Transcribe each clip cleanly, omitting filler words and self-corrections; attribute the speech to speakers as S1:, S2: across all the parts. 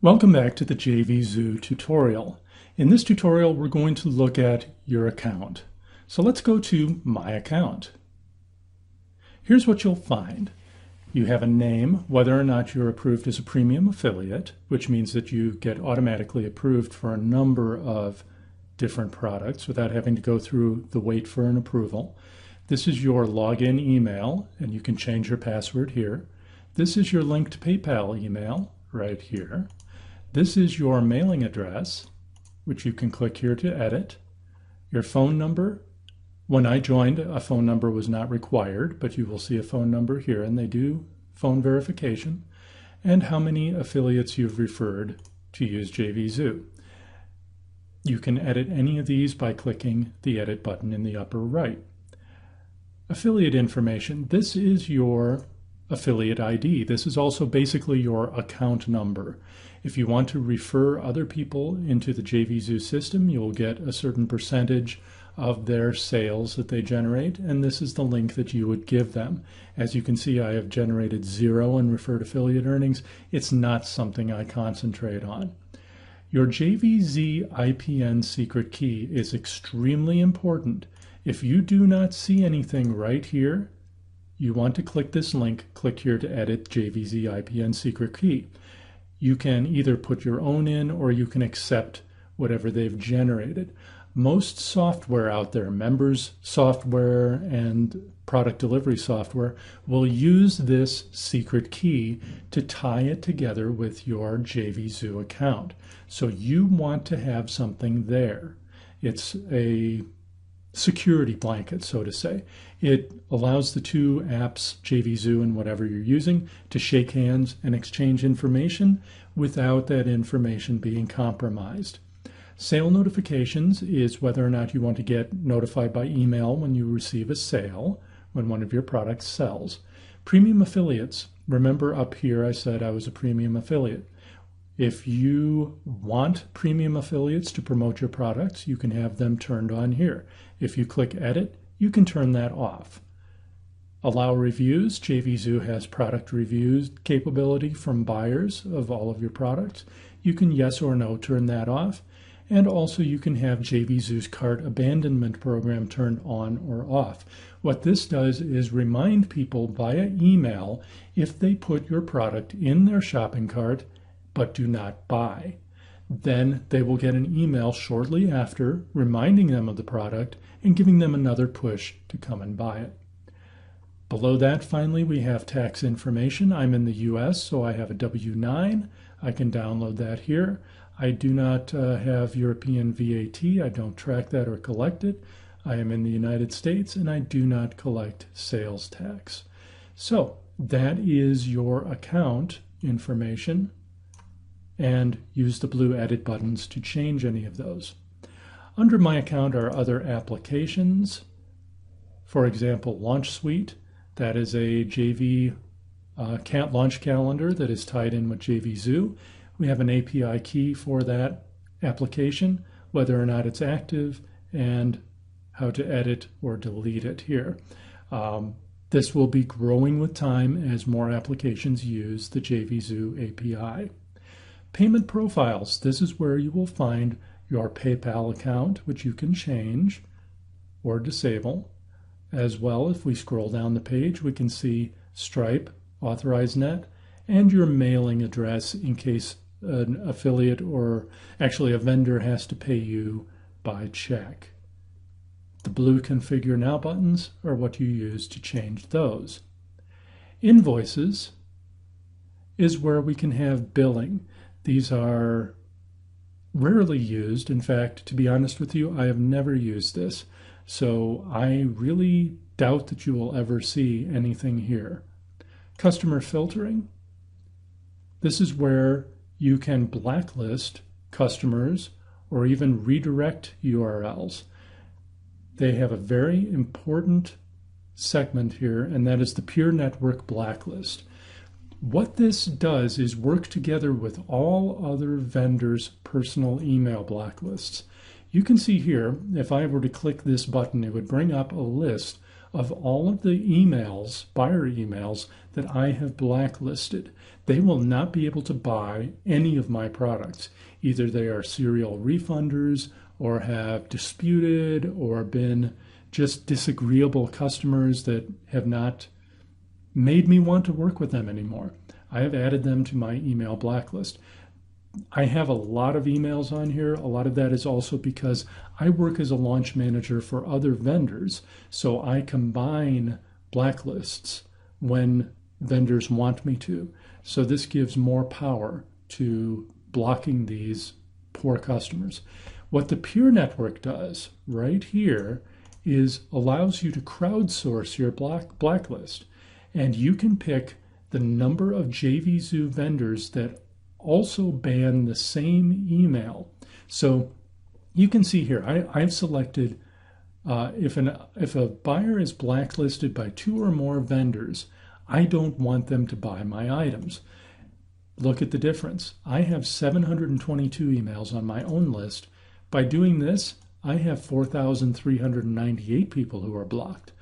S1: Welcome back to the JVZoo tutorial. In this tutorial, we're going to look at your account. So let's go to My Account. Here's what you'll find. You have a name, whether or not you're approved as a premium affiliate, which means that you get automatically approved for a number of different products without having to go through the wait for an approval. This is your login email, and you can change your password here. This is your linked PayPal email right here. This is your mailing address, which you can click here to edit. Your phone number. When I joined, a phone number was not required, but you will see a phone number here, and they do phone verification. And how many affiliates you've referred to use JVZoo. You can edit any of these by clicking the edit button in the upper right. Affiliate information. This is your affiliate ID. This is also basically your account number. If you want to refer other people into the JVZoo system, you'll get a certain percentage of their sales that they generate, and this is the link that you would give them. As you can see, I have generated 0 in referred affiliate earnings. It's not something I concentrate on. Your JVZ IPN secret key is extremely important. If you do not see anything right here, you want to click this link, click here to edit JVZ IPN secret key. You can either put your own in or you can accept whatever they've generated. Most software out there, members software and product delivery software, will use this secret key to tie it together with your JVZoo account. So you want to have something there. It's a security blanket, so to say. It allows the two apps, JVZoo and whatever you're using, to shake hands and exchange information without that information being compromised. Sale notifications is whether or not you want to get notified by email when you receive a sale, when one of your products sells. Premium affiliates. Remember up here I said I was a premium affiliate. If you want premium affiliates to promote your products, you can have them turned on here. If you click edit, you can turn that off. Allow reviews. JVZoo has product reviews capability from buyers of all of your products. You can yes or no turn that off. And also you can have JVZoo's cart abandonment program turned on or off. What this does is remind people via email if they put your product in their shopping cart but do not buy. Then they will get an email shortly after reminding them of the product and giving them another push to come and buy it. Below that, finally, we have tax information. I'm in the US, so I have a W-9. I can download that here. I do not have European VAT. I don't track that or collect it. I am in the United States, and I do not collect sales tax. So that is your account information, and use the blue edit buttons to change any of those. Under My Account are other applications. For example, Launch Suite. That is a JV launch calendar that is tied in with JVZoo. We have an API key for that application, whether or not it's active, and how to edit or delete it here. This will be growing with time as more applications use the JVZoo API. Payment profiles. This is where you will find your PayPal account, which you can change or disable. As well, if we scroll down the page, we can see Stripe, Authorized Net, and your mailing address in case an affiliate or actually a vendor has to pay you by check. The blue Configure Now buttons are what you use to change those. Invoices is where we can have billing. These are rarely used. In fact, to be honest with you, I have never used this. So I really doubt that you will ever see anything here. Customer filtering. This is where you can blacklist customers or even redirect URLs. They have a very important segment here, and that is the peer network blacklist. What this does is work together with all other vendors' personal email blacklists. You can see here, if I were to click this button, it would bring up a list of all of the emails, buyer emails, that I have blacklisted. They will not be able to buy any of my products. Either they are serial refunders or have disputed or been just disagreeable customers that have not made me want to work with them anymore. I have added them to my email blacklist. I have a lot of emails on here. A lot of that is also because I work as a launch manager for other vendors. So I combine blacklists when vendors want me to. So this gives more power to blocking these poor customers. What the Pure Network does right here is allows you to crowdsource your blacklist. And you can pick the number of JVZoo vendors that also ban the same email. So you can see here, I've selected if a buyer is blacklisted by 2 or more vendors, I don't want them to buy my items. Look at the difference. I have 722 emails on my own list. By doing this, I have 4,398 people who are blocked.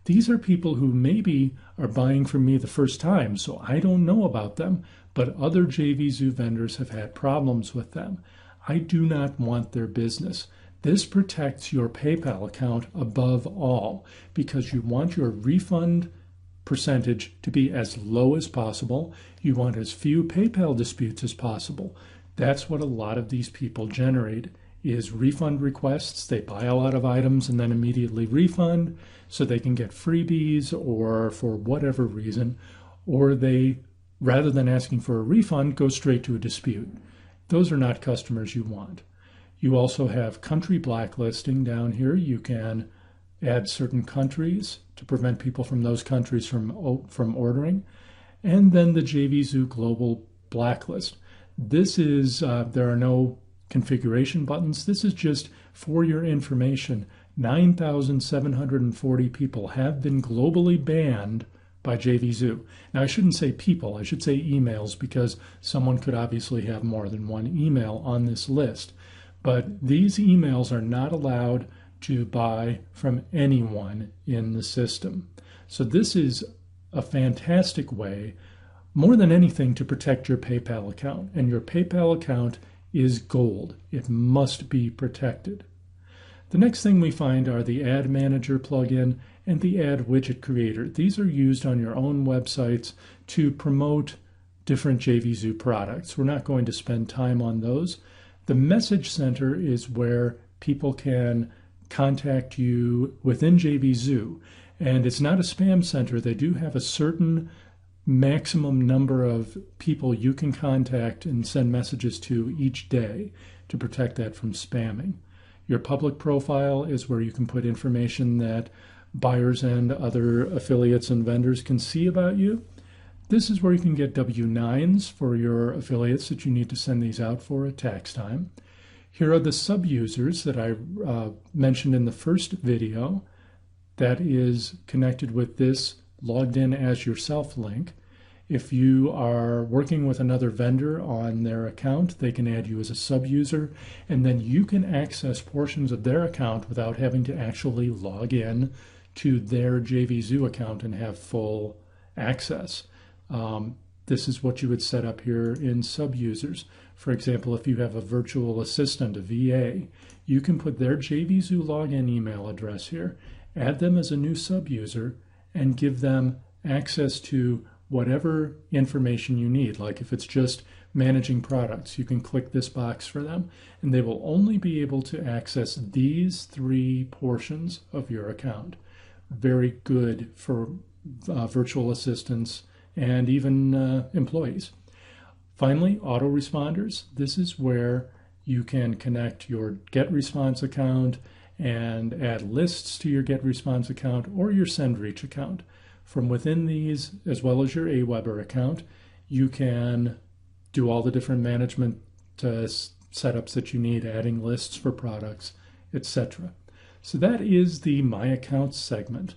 S1: These are people who maybe are buying from me the first time, so I don't know about them, but other JVZoo vendors have had problems with them. I do not want their business. This protects your PayPal account above all because you want your refund percentage to be as low as possible. You want as few PayPal disputes as possible. That's what a lot of these people generate is refund requests. They buy a lot of items and then immediately refund so they can get freebies or for whatever reason, or they, rather than asking for a refund, go straight to a dispute. Those are not customers you want. You also have country blacklisting down here. You can add certain countries to prevent people from those countries from ordering. And then the JVZoo Global Blacklist. This is, there are no configuration buttons. This is just for your information. 9,740 people have been globally banned by JVZoo. Now, I shouldn't say people, I should say emails, because someone could obviously have more than one email on this list. But these emails are not allowed to buy from anyone in the system. So this is a fantastic way, more than anything, to protect your PayPal account. And your PayPal account is gold. It must be protected. The next thing we find are the Ad Manager plugin and the Ad Widget Creator. These are used on your own websites to promote different JVZoo products. We're not going to spend time on those. The Message Center is where people can contact you within JVZoo. And it's not a spam center. They do have a certain maximum number of people you can contact and send messages to each day to protect that from spamming. Your public profile is where you can put information that buyers and other affiliates and vendors can see about you. This is where you can get W-9s for your affiliates that you need to send these out for at tax time. Here are the sub-users that I mentioned in the first video that is connected with this logged in as yourself link. If you are working with another vendor on their account, they can add you as a sub-user, and then you can access portions of their account without having to actually log in to their JVZoo account and have full access. This is what you would set up here in sub-users. For example, if you have a virtual assistant, a VA, you can put their JVZoo login email address here, add them as a new sub-user, and give them access to whatever information you need. Like if it's just managing products, you can click this box for them, and they will only be able to access these 3 portions of your account. Very good for virtual assistants and even employees. Finally, autoresponders. This is where you can connect your GetResponse account and add lists to your GetResponse account or your SendReach account. From within these, as well as your Aweber account, you can do all the different management setups that you need, adding lists for products, etc. So that is the My Accounts segment.